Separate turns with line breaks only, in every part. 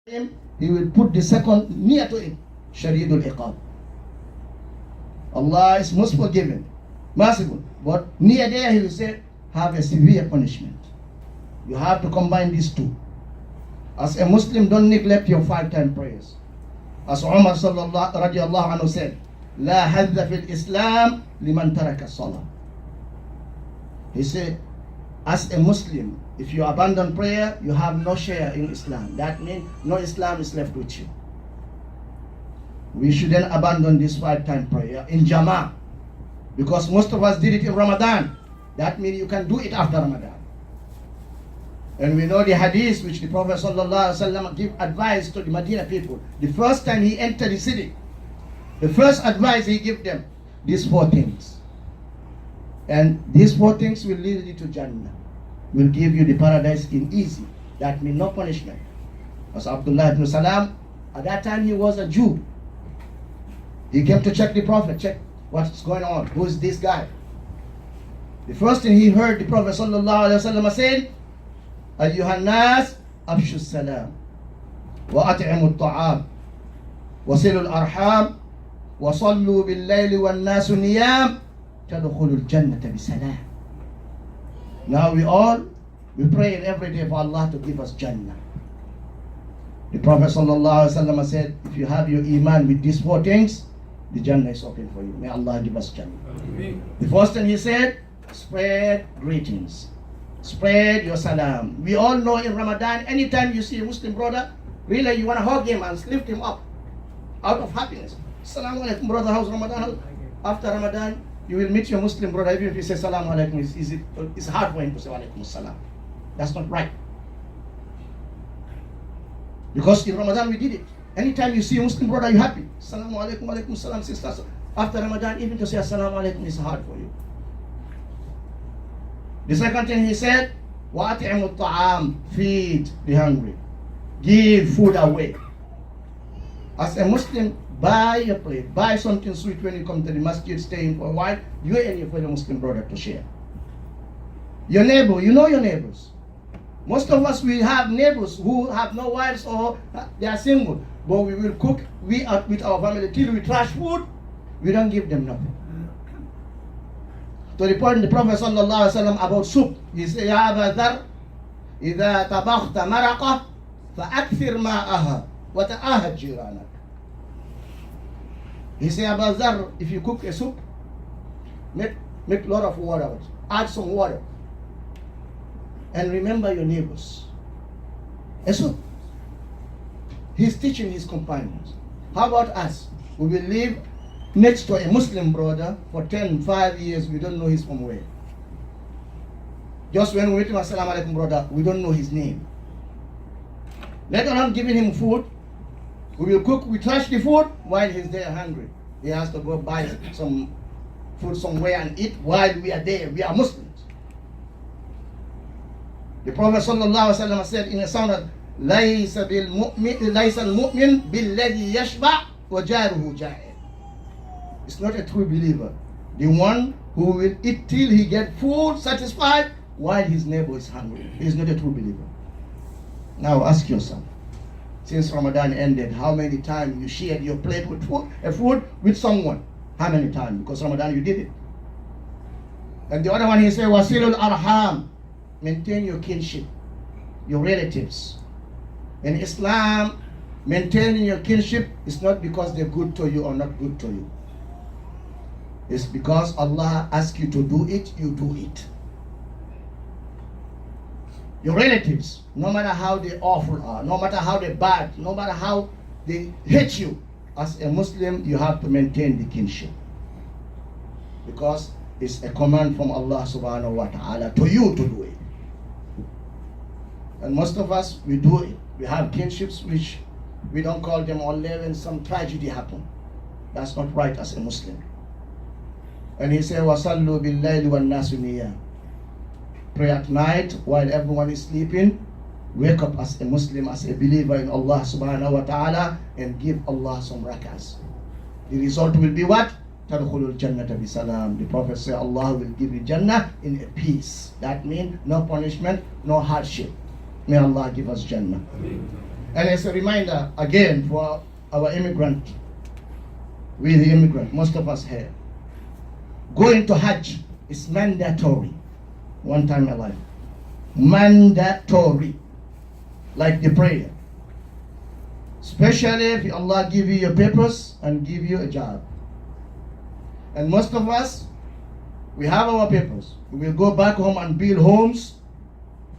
him, he will put the second near to him. Shadidul Iqab. Allah is most forgiving, merciful. But near there he will say, have a severe punishment. You have to combine these two. As a Muslim, don't neglect your 5-time prayers. As Umar radiallahu anhu said, La hadda fil Islam liman taraka salah. He said, as a Muslim, if you abandon prayer, you have no share in Islam. That means no Islam is left with you. We shouldn't abandon this 5-time prayer in Jama'ah, because most of us did it in Ramadan. That means you can do it after Ramadan. And we know the hadith which the Prophet ﷺ give advice to the Medina people. The first time he entered the city, the first advice he gave them, these 4 things. And these 4 things will lead you to Jannah, will give you the paradise in easy. That means no punishment. As Abdullah ibn Salam, at that time he was a Jew. He came to check the Prophet, check what's going on. Who is this guy? The first thing he heard the Prophet ﷺ said, أيها الناس أفشوا السلام وأطعموا الطعام وصلوا الأرحام وصلوا بالليل والناس نيام تدخلوا الجنة بسلام. Now we pray every day for Allah to give us Jannah. The Prophet ﷺ said, if you have your iman with these 4 things, the Jannah is open for you. May Allah give us Jannah. Amen. The first thing he said, spread greetings. Spread your salam. We all know in Ramadan, anytime you see a Muslim brother, really you want to hug him and lift him up out of happiness. Assalamu alaikum brother, how's Ramadan? After Ramadan, you will meet your Muslim brother, even if you say Salamu alaikum, it's hard for him to say alaikum assalam. That's not right. Because in Ramadan we did it. Anytime you see a Muslim brother, you're happy. Assalamu alaikum, alaikum assalam, sisters. After Ramadan, even to say assalamu alaikum is hard for you. The second thing he said, وَأَطْعِمُوا الطَّعَامِ, feed the hungry. Give food away. As a Muslim, buy a plate, buy something sweet when you come to the masjid, staying for a while, you and your fellow Muslim brother to share. Your neighbor, you know your neighbors. Most of us, we have neighbors who have no wives or they are single. But we will cook, we are with our family, till we trash food, we don't give them nothing. To the point the Prophet ﷺ about soup, he said, Ya Aba Dhar, إِذَا طَبَخْتَ مَرَقَةً فَأَكْثِرْ مَاءَهَا وَتَآهَدْ جِيرَانَكَ. He said, Aba Dhar, if you cook a soup, make a lot of water, add some water, and remember your neighbors. A soup. He's teaching his companions. How about us? We will live next to a Muslim brother for 5 years, we don't know he's from where. Just when we meet him, assalamu alaikum brother, we don't know his name. Later on, giving him food, we will cook, we trash the food while he's there hungry. He has to go buy some food somewhere and eat while we are there. We are Muslims. The Prophet ﷺ said in a sound, لَيْسَ الْمُؤْمِنِ بِالَّذِي يَشْبَعْ وَجَارُهُ جَائِعٌ. It's not a true believer. The one who will eat till he gets food satisfied while his neighbor is hungry. He is not a true believer. Now ask yourself, since Ramadan ended, how many times you shared your plate with food with someone? How many times? Because Ramadan you did it. And the other one he said, Wasilul Arham. Maintain your kinship, your relatives. In Islam, maintaining your kinship is not because they're good to you or not good to you. It's because Allah asks you to do it, you do it. Your relatives, no matter how they awful are, no matter how they bad, no matter how they hate you, as a Muslim, you have to maintain the kinship. Because it's a command from Allah subhanahu wa ta'ala to you to do it. And most of us, we do it. We have kinships which we don't call them only when some tragedy happen. That's not right as a Muslim. And he said, وَصَلُّوا بِاللَّيْلِ وَالنَّاسُ نِيَامٌ. Pray at night while everyone is sleeping. Wake up as a Muslim, as a believer in Allah subhanahu wa ta'ala, and give Allah some rakahs. The result will be what? تَدْخُلُوا الْجَنَّةَ بِسَلَامٍ. The Prophet said, Allah will give you Jannah in a peace. That means no punishment, no hardship. May Allah give us Jannah. And it's a reminder again for our immigrant, we the immigrant, most of us here. Going to Hajj is mandatory. One time in life. Mandatory. Like the prayer. Especially if Allah give you your papers and give you a job. And most of us, we have our papers. We will go back home and build homes,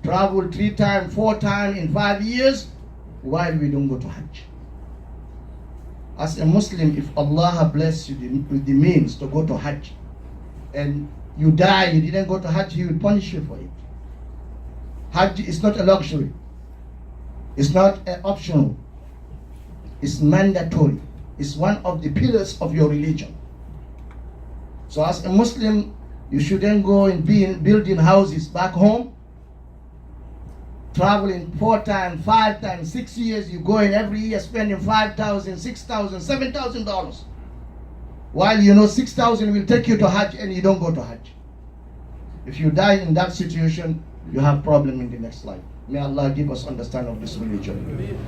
travel 3 times, 4 times in 5 years, while we don't go to Hajj. As a Muslim, if Allah bless you with the means to go to Hajj, and you die, you didn't go to Hajj, He will punish you for it. Hajj is not a luxury. It's not optional. It's mandatory. It's one of the pillars of your religion. So as a Muslim, you shouldn't go and be building houses back home, traveling 4 times, 5 times, 6 years. You go in every year spending $5,000, $6,000, $7,000. While you know 6,000 will take you to Hajj and you don't go to Hajj. If you die in that situation, you have problem in the next life. May Allah give us understanding of this religion.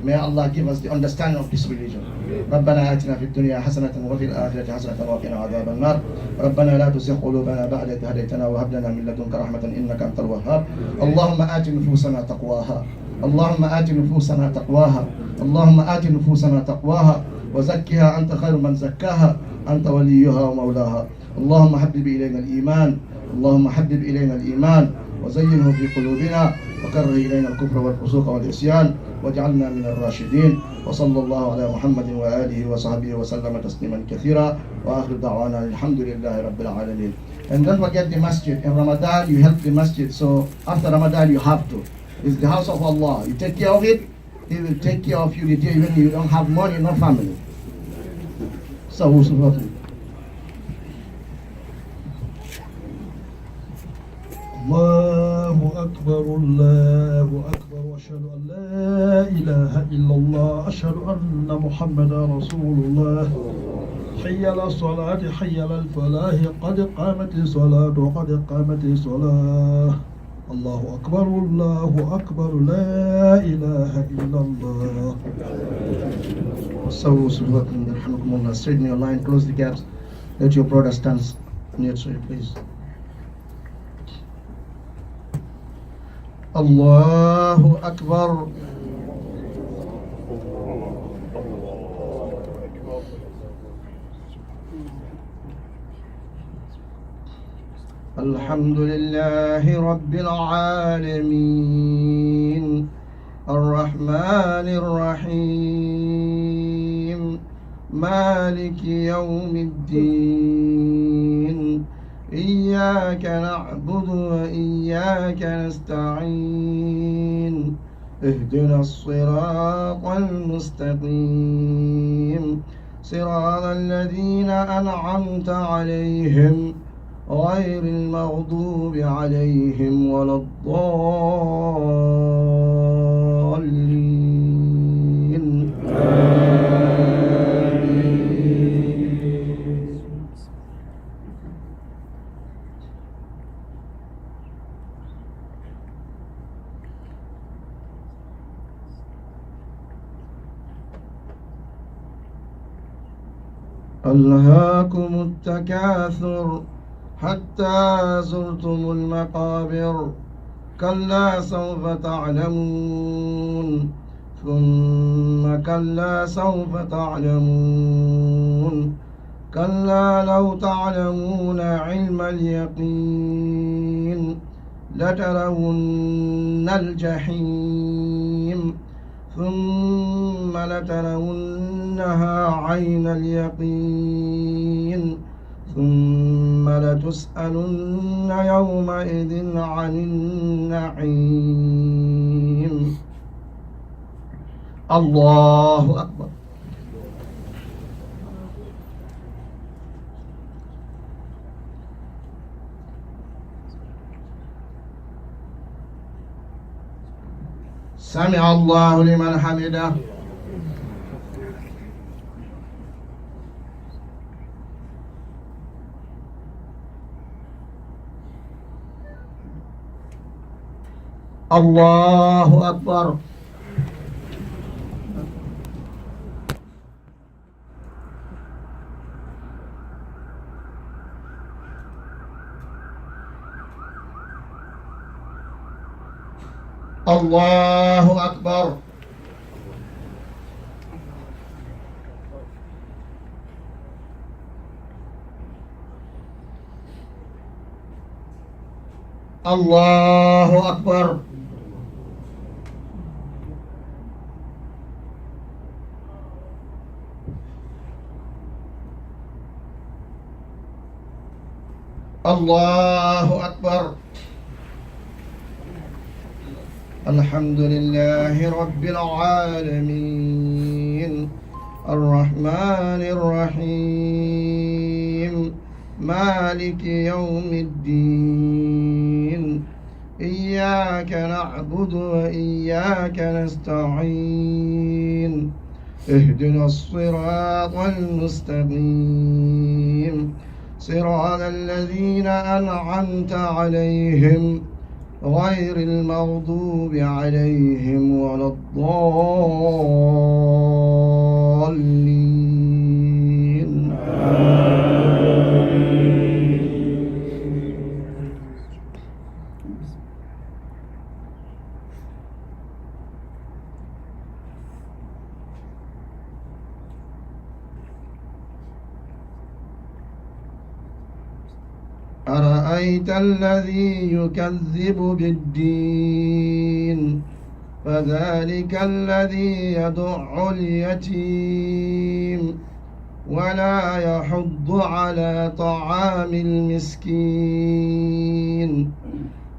May Allah give us the understanding of this religion. ربنا آتنا في الدنيا حسنة وفي الآخرة حسنة وقنا عذاب النار. ربنا لا تزغ قلوبنا بعد إذ هديتنا وهب لنا من لدنك رحمة إنك أنت الوهاب. اللهم آت نفوسنا تقواها. اللهم آت نفوسنا تقواها. اللهم آت نفوسنا تقواها وزكها أنت خير من زكاها أنت وليها ومولاها. اللهم حبب إلينا الإيمان. اللهم حبب إلينا الإيمان وزينه في قلوبنا وكره إلينا الكفر والفسوق والعصيان واجعلنا من الراشدين. وصلى الله على محمد وآله وصحبه وسلم تسليما كثيرا وآخر دعوانا الحمد لله رب العالمين. And don't forget the masjid. In Ramadan you help the masjid. So after Ramadan you have to. It's the house of Allah. You take care of it, He will take care of you the day when you don't have money, no family. So
الله أكبر الله أكبر وأشهد أن لا إله إلا الله أشهد أن محمدا رسول الله حي على الصلاة حي على الفلاح قد قامت الصلاة وقد قامت الصلاة الله أكبر الله أكبر لا إله إلا الله.
So straighten your line, close the gaps, let your brother stand near to you, please. الله أكبر. الحمد لله رب العالمين الرحمن الرحيم مالك يوم الدين إياك نعبد وإياك نستعين اهدنا الصراط المستقيم صراط الذين أنعمت عليهم غير المغضوب عليهم ولا الضالين. ألهاكم التكاثر حتى زرتم المقابر كلا سوف تعلمون ثم كلا سوف تعلمون كلا لو تعلمون علم اليقين لترون الجحيم ثم لترونها عين اليقين ثم لتسألن يومئذ عن النعيم. الله أكبر. سمع الله لمن حمده. الله أكبر. الله أكبر. الله أكبر. الله أكبر. الحمد لله رب العالمين الرحمن الرحيم مالك يوم الدين إياك نعبد وإياك نستعين اهدنا الصراط المستقيم صراط الذين أنعمت عليهم غير المغضوب عليهم ولا الضالين. أرأيت الذي يكذب بالدين فذلك الذي يدع اليتيم ولا يحض على طعام المسكين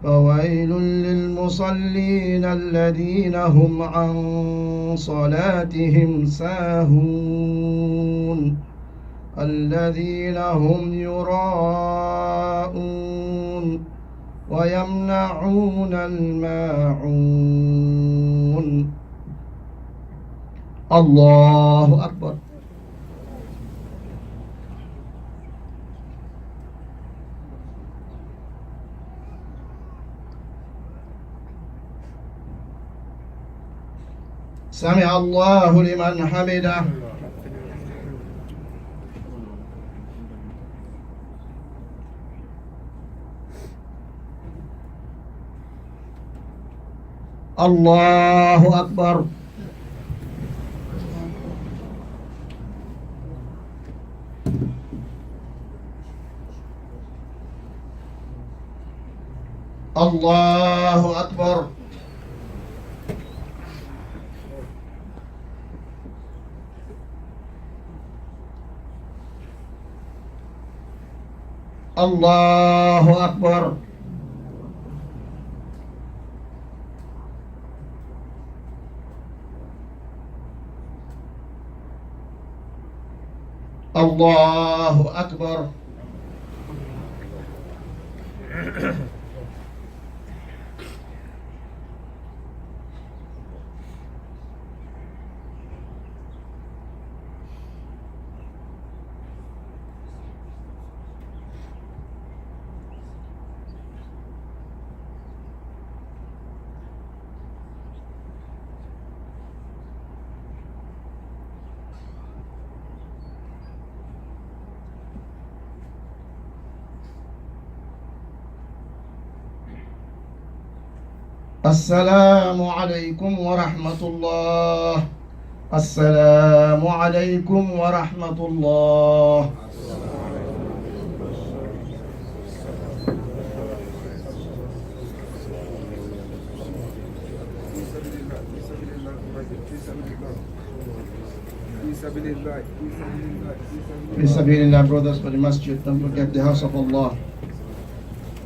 فويل للمصلين الذين هم عن صلاتهم ساهون الذين هم يراءون ويمنعون الماعون. الله أكبر. سمع الله لمن حمده. الله أكبر. الله أكبر. الله أكبر. الله أكبر. السلام عليكم ورحمة الله. السلام عليكم ورحمة الله. في سبيل الله, brothers, for the masjid. Don't forget the house of Allah.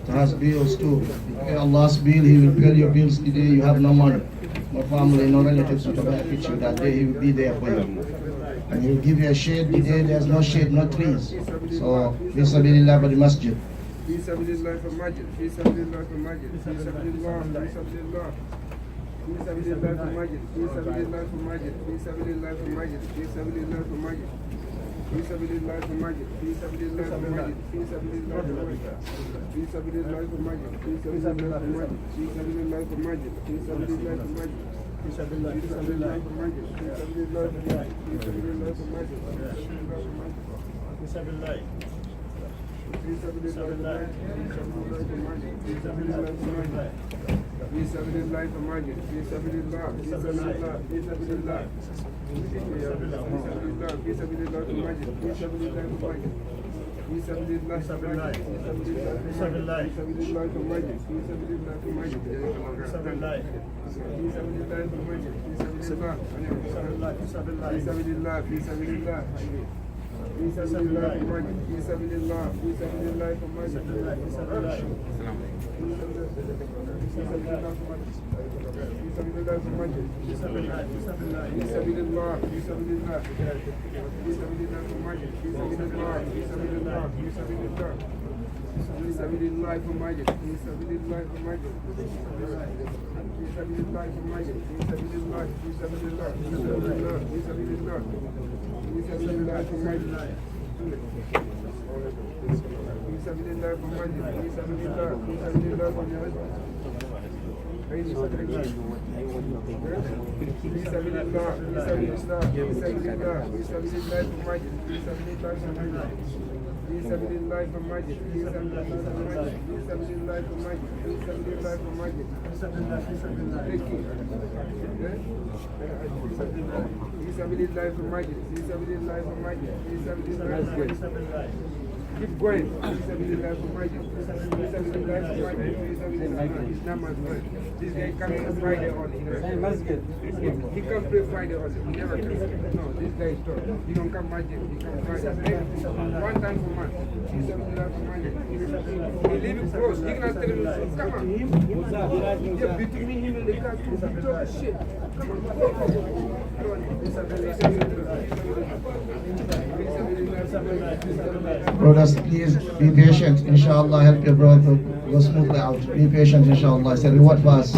It has bills too. If you pay Allah's bill, He will pay your bills the day you have no money, no family, no relatives to benefit you. That day He will be there for you. And He will give you a shade the day there's no shade, no trees. So, fi sabilillah for the masjid.
في سبيل الله في المسجد في سبيل الله في المسجد في سبيل الله في سبيل الله في سبيل الله في المسجد في سبيل الله في المسجد في سبيل الله في المسجد في سبيل الله في المسجد في سبيل الله في المسجد في سبيل الله في المسجد في سبيل الله في المسجد في سبيل الله في المسجد في سبيل الله في المسجد في سبيل الله في المسجد في سبيل الله في المسجد في سبيل الله في المسجد في سبيل الله في المسجد في سبيل الله في المسجد في سبيل الله في سبيل الله في سبيل الله في سبيل الله في سبيل الله في في سبيل الله فماجد في سبيل الله في سبيل الله في سبيل الله في سبيل الله فماجد في سبيل الله فماجد في سبيل الله فماجد في سبيل الله فماجد في سبيل الله فماجد في سبيل الله فماجد في سبيل الله فماجد في سبيل الله في سبيل الله في سبيل الله في سبيل الله فماجد في سبيل الله في سبيل الله فماجد في سبيل الله Keep going. This guy comes Friday only. He can pray Friday also. He never comes. No, this guy is tough. He don't come Friday. He comes Friday. One time per month. He live close. He cannot tell him, come on. You're beating me. He will take us to talk shit. Come on.
Brothers, please be patient. Inshallah, help your brother to go smoothly out. Be patient, inshallah. It's a reward for us.